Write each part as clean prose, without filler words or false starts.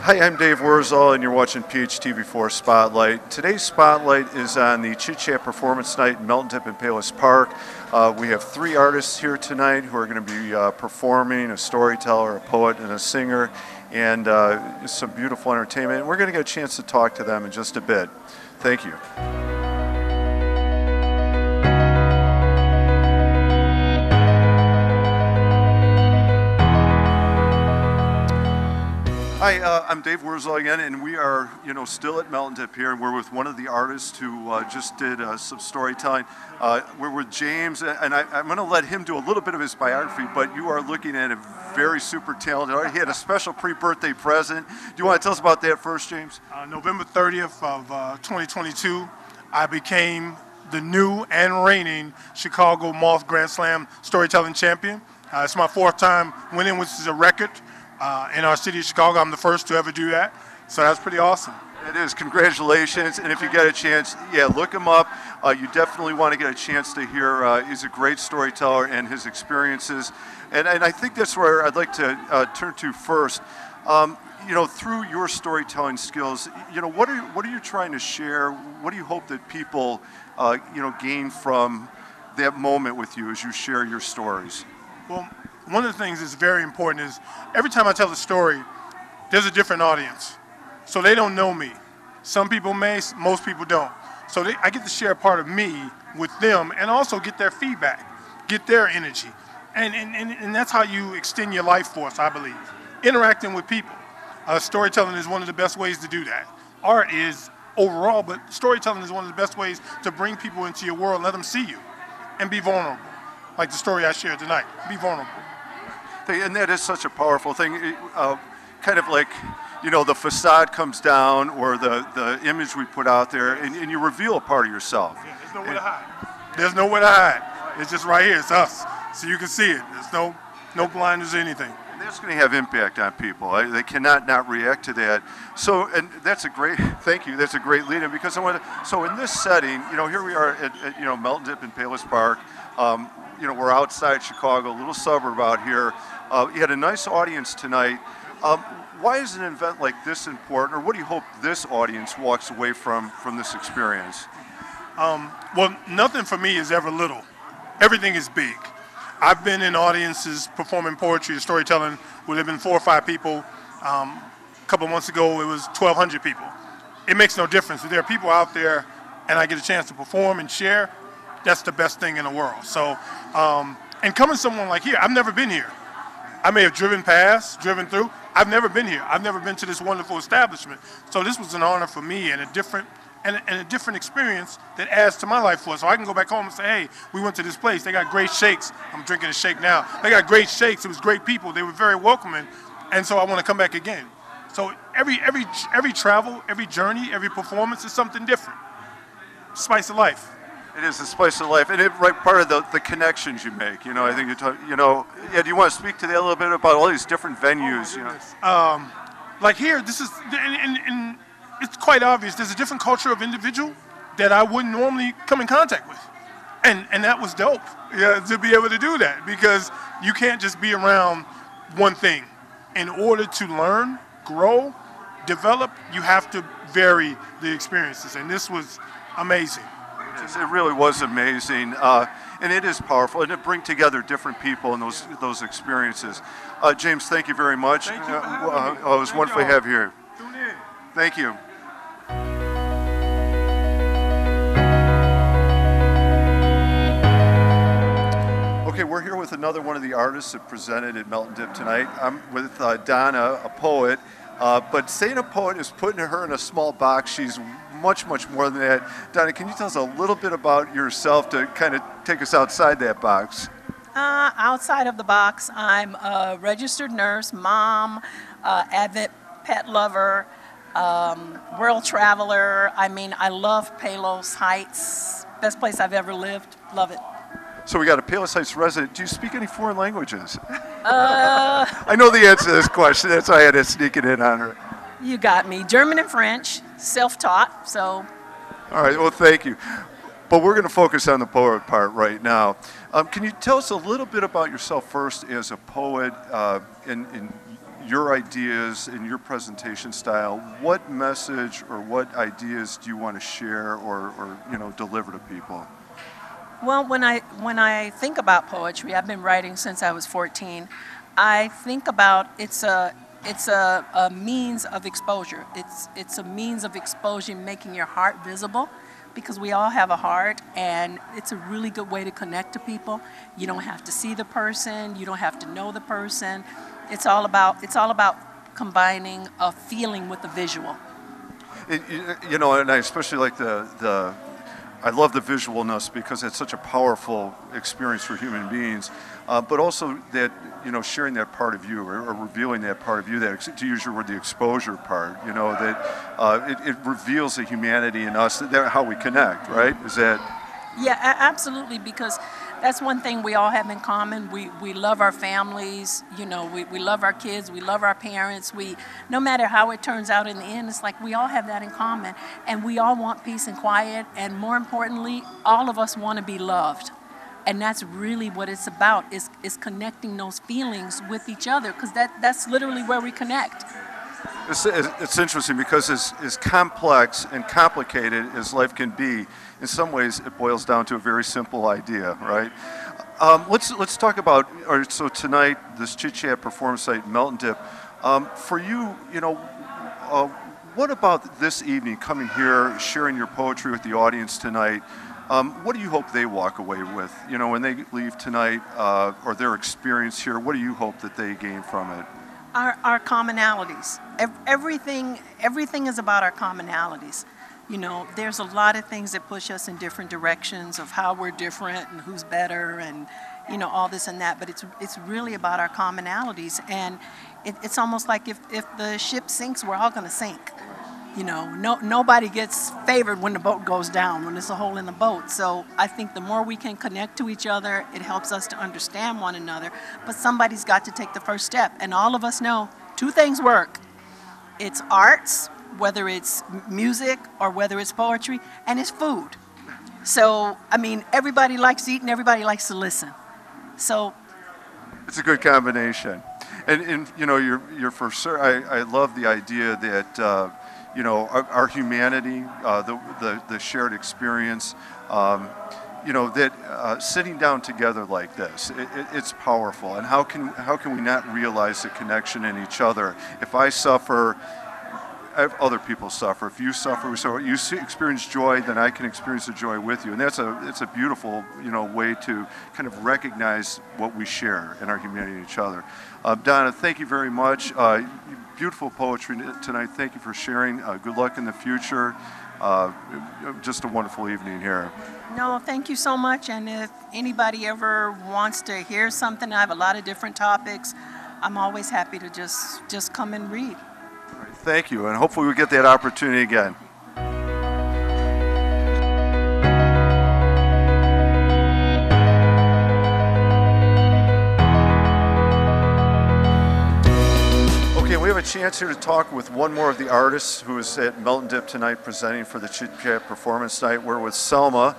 Hi, I'm Dave Wurzel, and you're watching PHTV4 Spotlight. Today's Spotlight is on the Chit Chat Performance Night in Melton Dip and Palos Park. We have three artists here tonight who are going to be performing, a storyteller, a poet, and a singer, and some beautiful entertainment. And we're going to get a chance to talk to them in just a bit. Thank you. Hi, I'm Dave Wurzel again, and we are, still at Melton Dip here, and we're with one of the artists who just did some storytelling. We're with James, and I'm going to let him do a little bit of his biography, but you are looking at a very super talented artist. He had a special pre-birthday present. Do you want to tell us about that first, James? November 30th of 2022, I became the new and reigning Chicago Moth Grand Slam Storytelling Champion. It's my fourth time winning, which is a record. In our city of Chicago, I'm the first to ever do that, so that's pretty awesome. It is. Congratulations, and if you get a chance, look him up. You definitely want to get a chance to hear. He's a great storyteller and his experiences, and I think that's where I'd like to turn to first. Through your storytelling skills, what are you trying to share? What do you hope that people, gain from that moment with you as you share your stories? Well, one of the things that's very important is every time I tell a story, there's a different audience. So they don't know me. Some people may, most people don't. So I get to share a part of me with them and also get their feedback, get their energy. And that's how you extend your life force, I believe. Interacting with people. Storytelling is one of the best ways to do that. Art is overall, but storytelling is one of the best ways to bring people into your world and let them see you and be vulnerable. Like the story I shared tonight, be vulnerable. And that is such a powerful thing, kind of like, the facade comes down or the image we put out there, and you reveal a part of yourself. Yeah, there's nowhere to hide. There's nowhere to hide. It's just right here. It's us. So you can see it. There's no blinders or anything. And that's going to have impact on people. They cannot not react to that. So, and that's a great, thank you, that's a great lead-in, because so in this setting, here we are at Melton Dip in Palos Park. We're outside Chicago, a little suburb out here. You had a nice audience tonight. Why is an event like this important, or what do you hope this audience walks away from this experience? Well, nothing for me is ever little. Everything is big. I've been in audiences performing poetry or storytelling where there have been 4 or 5 people. A couple of months ago, it was 1,200 people. It makes no difference. If there are people out there and I get a chance to perform and share, that's the best thing in the world. So, and coming someone like here, I've never been here. I may have driven past, driven through. I've never been here. I've never been to this wonderful establishment. So this was an honor for me and a different experience that adds to my life force. So I can go back home and say, hey, we went to this place. They got great shakes. I'm drinking a shake now. They got great shakes. It was great people. They were very welcoming. And so I want to come back again. So every travel, every journey, every performance is something different. Spice of life. It is the spice of life, and part of the connections you make. I think do you want to speak to that a little bit about all these different venues? Like here, this is, and it's quite obvious. There's a different culture of individual that I wouldn't normally come in contact with, and that was dope. To be able to do that, because you can't just be around one thing. In order to learn, grow, develop, you have to vary the experiences, and this was amazing. It really was amazing, and it is powerful, and it brings together different people and those experiences. James, thank you very much. Thank you. It was wonderful to have you here. Tune in. Thank you. Okay, we're here with another one of the artists that presented at Melton Dip tonight. I'm with Donna, a poet. But saying a poet is putting her in a small box. She's much, much more than that. Donna, can you tell us a little bit about yourself to kind of take us outside that box? Outside of the box, I'm a registered nurse, mom, avid pet lover, world traveler. I love Palos Heights. Best place I've ever lived. Love it. So we got a Palos Heights resident. Do you speak any foreign languages? I know the answer to this question. That's why I had to sneak it in on her. You got me. German and French, self-taught, so. All right, well, thank you. But we're going to focus on the poet part right now. Can you tell us a little bit about yourself first as a poet? And your ideas and your presentation style, what message or what ideas do you want to share or deliver to people? Well, when I think about poetry, I've been writing since I was 14. I think about it's a means of exposure. It's a means of exposure, making your heart visible, because we all have a heart, and it's a really good way to connect to people. You don't have to see the person, you don't have to know the person. It's all about combining a feeling with a visual. And I especially like I love the visualness because it's such a powerful experience for human beings, but also that, sharing that part of you or revealing that part of you, that, to use your word, the exposure part, that it reveals the humanity in us, how we connect, right? Is that? Yeah, absolutely, because that's one thing we all have in common. We love our families, we love our kids, we love our parents. No matter how it turns out in the end, it's like we all have that in common. And we all want peace and quiet, and more importantly, all of us want to be loved. And that's really what it's about, is connecting those feelings with each other, because that's literally where we connect. It's interesting because as complex and complicated as life can be, in some ways it boils down to a very simple idea, right? Let's talk about, so tonight, this Chit Chat performance night, Melt and Dip. For you, what about this evening, coming here, sharing your poetry with the audience tonight? What do you hope they walk away with? When they leave tonight, or their experience here, what do you hope that they gain from it? Our commonalities. Everything is about our commonalities. There's a lot of things that push us in different directions of how we're different and who's better and, all this and that. But it's really about our commonalities. And it's almost like if the ship sinks, we're all going to sink. Nobody gets favored when the boat goes down, when there's a hole in the boat. So I think the more we can connect to each other, it helps us to understand one another. But somebody's got to take the first step. And all of us know two things work. It's arts, whether it's music or whether it's poetry, and it's food. So, everybody likes to eat and everybody likes to listen. So it's a good combination. And you're for sure, I love the idea that our humanity, the shared experience, that sitting down together like this, it's powerful. And how can we not realize the connection in each other? If I suffer, other people suffer. If you suffer, so you experience joy, then I can experience the joy with you. And it's a beautiful, way to kind of recognize what we share in our humanity in each other. Donna, thank you very much. Beautiful poetry tonight. Thank you for sharing. Good luck in the future. Just a wonderful evening here. No, thank you so much. And if anybody ever wants to hear something, I have a lot of different topics. I'm always happy to just come and read. All right, thank you, and hopefully we get that opportunity again. We have a chance here to talk with one more of the artists who is at Melt and Dip tonight presenting for the Chit Chat performance night. We're with Selma,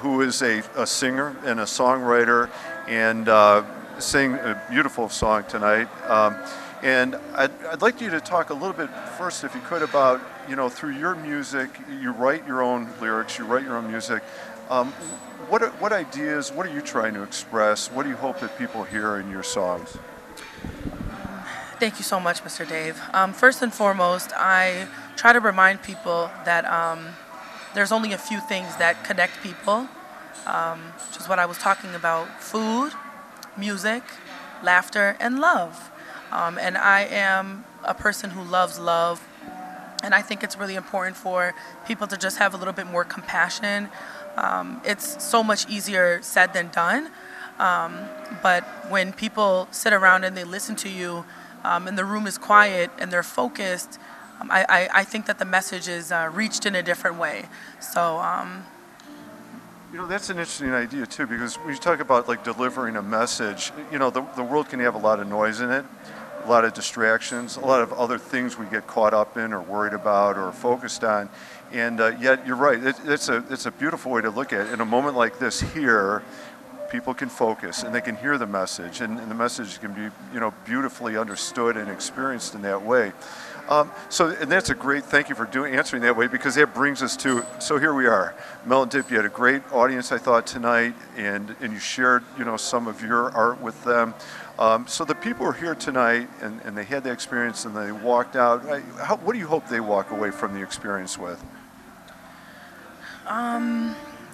who is a singer and a songwriter, and sang a beautiful song tonight. And I'd like you to talk a little bit first, if you could, about, through your music, you write your own lyrics, you write your own music. What ideas, what are you trying to express? What do you hope that people hear in your songs? Thank you so much, Mr. Dave. First and foremost, I try to remind people that there's only a few things that connect people, which is what I was talking about: food, music, laughter, and love. And I am a person who loves love, and I think it's really important for people to just have a little bit more compassion. It's so much easier said than done, but when people sit around and they listen to you, and the room is quiet and they're focused, I think that the message is reached in a different way. So, that's an interesting idea too, because when you talk about like delivering a message, the world can have a lot of noise in it, a lot of distractions, a lot of other things we get caught up in or worried about or focused on, and yet you're right. It's a beautiful way to look at it. In a moment like this here, people can focus and they can hear the message, and the message can be, beautifully understood and experienced in that way. And that's a great, thank you for answering that way, because that brings us to, so here we are. Melt and Dip, you had a great audience, I thought, tonight, and you shared, some of your art with them. So the people who are here tonight, and they had the experience and they walked out, what do you hope they walk away from the experience with?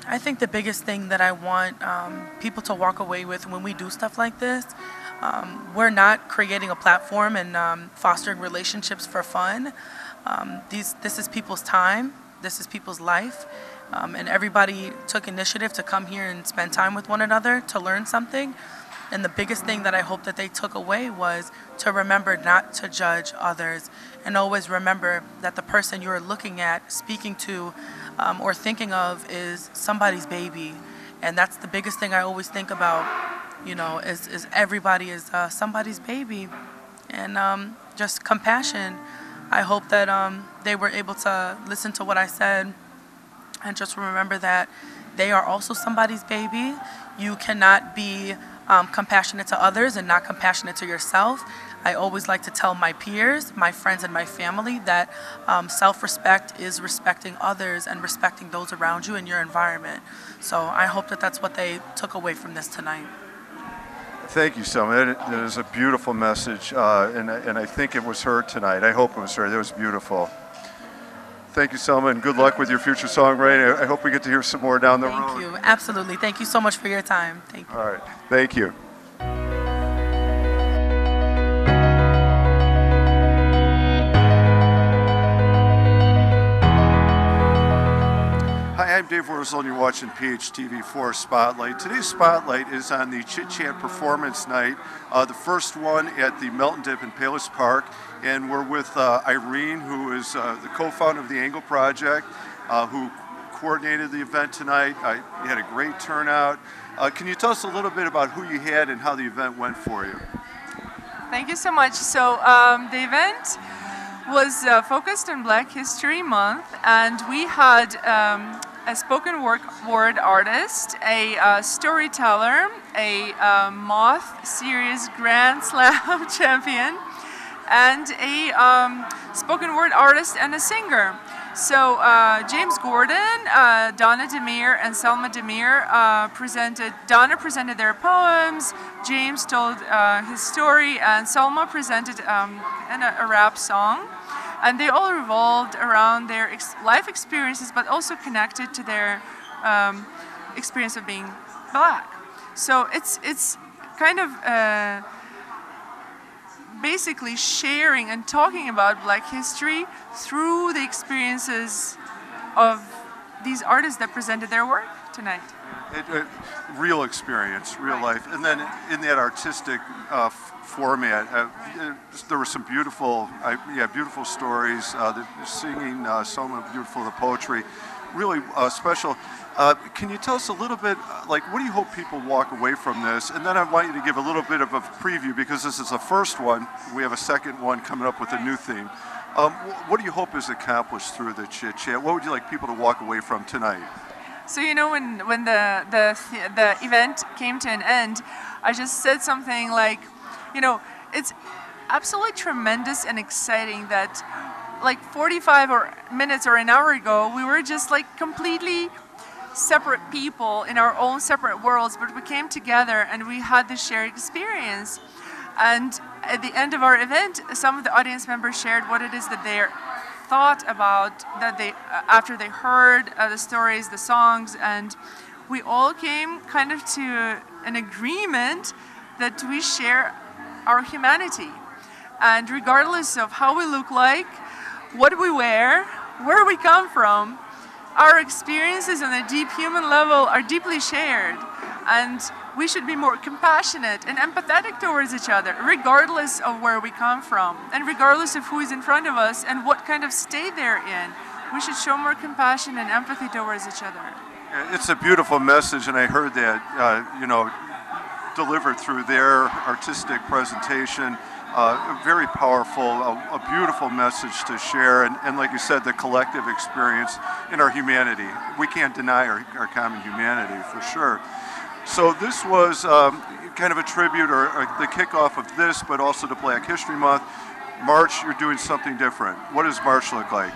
I think the biggest thing that I want people to walk away with when we do stuff like this, we're not creating a platform and fostering relationships for fun. This is people's time, this is people's life, and everybody took initiative to come here and spend time with one another to learn something. And the biggest thing that I hope that they took away was to remember not to judge others, and always remember that the person you're looking at, speaking to, or thinking of is somebody's baby. And that's the biggest thing I always think about, is everybody is somebody's baby. And just compassion. I hope that they were able to listen to what I said and just remember that they are also somebody's baby. You cannot be compassionate to others and not compassionate to yourself. I always like to tell my peers, my friends, and my family that self-respect is respecting others and respecting those around you and your environment. So I hope that that's what they took away from this tonight. Thank you, Selma. That is a beautiful message, and I think it was heard tonight. I hope it was heard. That was beautiful. Thank you, Selma, and good luck with your future songwriting. I hope we get to hear some more down the road. Thank you. Absolutely. Thank you so much for your time. Thank you. All right. Thank you. Hi, I'm Dave Wurzel, and you're watching PHTV4 Spotlight. Today's Spotlight is on the Chit Chat Performance Night, the first one at the Melt and Dip in Palos Park. And we're with Irene, who is the co-founder of the Angle Project, who coordinated the event tonight. You had a great turnout. Can you tell us a little bit about who you had and how the event went for you? Thank you so much. So the event was focused on Black History Month, and we had a spoken word artist, a storyteller, a Moth Series Grand Slam champion, and a spoken word artist and a singer. So James Gordon, Donna Demir, and Selma Demir presented. Donna presented their poems, James told his story, and Selma presented a rap song. And they all revolved around their life experiences, but also connected to their experience of being Black. So it's kind of basically sharing and talking about Black history through the experiences of these artists that presented their work tonight. Real experience, real life. And then in that artistic format, there were some beautiful, beautiful stories. The singing, so beautiful, the poetry, really special. Can you tell us a little bit, what do you hope people walk away from this? And then I want you to give a little bit of a preview, because this is the first one. We have a second one coming up with a new theme. What do you hope is accomplished through the Chit Chat? What would you like people to walk away from tonight? So when the event came to an end, I just said something like, it's absolutely tremendous and exciting that 45 minutes or an hour ago, we were just completely separate people in our own separate worlds, but we came together and we had this shared experience. And at the end of our event, some of the audience members shared what it is that they thought about, that they after they heard the stories, the songs, and we all came kind of to an agreement that we share our humanity. And regardless of how we look like, what we wear, where we come from, our experiences on a deep human level are deeply shared. And we should be more compassionate and empathetic towards each other, regardless of where we come from, and regardless of who is in front of us and what kind of state they're in. We should show more compassion and empathy towards each other. It's a beautiful message, and I heard that, delivered through their artistic presentation. Very powerful, a beautiful message to share, and like you said, the collective experience in our humanity. We can't deny our common humanity, for sure. So this was kind of a tribute or the kickoff of this, but also to Black History Month. March, you're doing something different. What does March look like?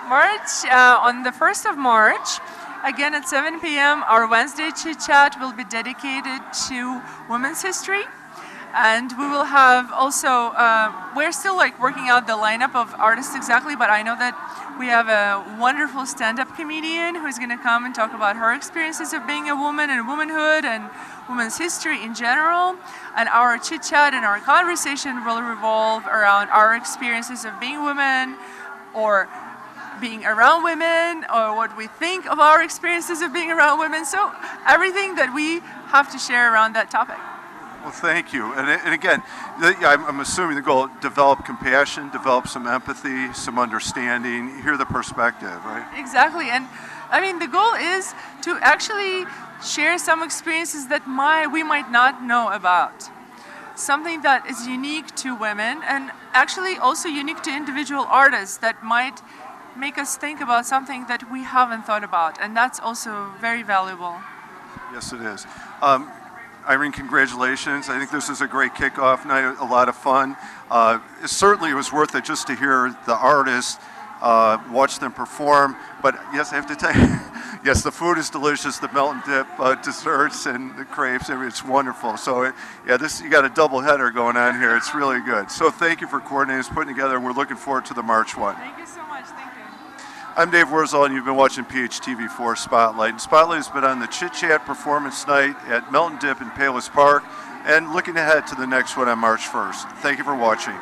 March, on the 1st of March, again at 7 p.m., our Wednesday Chit Chat will be dedicated to women's history. And we will have also, we're still like working out the lineup of artists exactly, but I know that we have a wonderful stand-up comedian who's going to come and talk about her experiences of being a woman and womanhood and women's history in general. And our chit chat and our conversation will revolve around our experiences of being women or being around women or what we think of our experiences of being around women. So everything that we have to share around that topic. Well, thank you. And again, I'm assuming the goal, develop compassion, develop some empathy, some understanding, hear the perspective, right? Exactly. And I mean, the goal is to actually share some experiences that we might not know about. Something that is unique to women and actually also unique to individual artists that might make us think about something that we haven't thought about. And that's also very valuable. Yes, it is. Irene, congratulations. I think this is a great kickoff night, a lot of fun. It was worth it just to hear the artists, watch them perform. But yes, I have to tell you, yes, the food is delicious, the melt and dip desserts and the crepes, it's wonderful. So yeah, you got a double header going on here. It's really good. So thank you for coordinating this, putting together, and we're looking forward to the March one. Thank you so much. Thank you. I'm Dave Wurzel, and you've been watching PHTV4 Spotlight. And Spotlight has been on the Chit Chat performance night at Melt and Dip in Palos Park, and looking ahead to the next one on March 1st. Thank you for watching.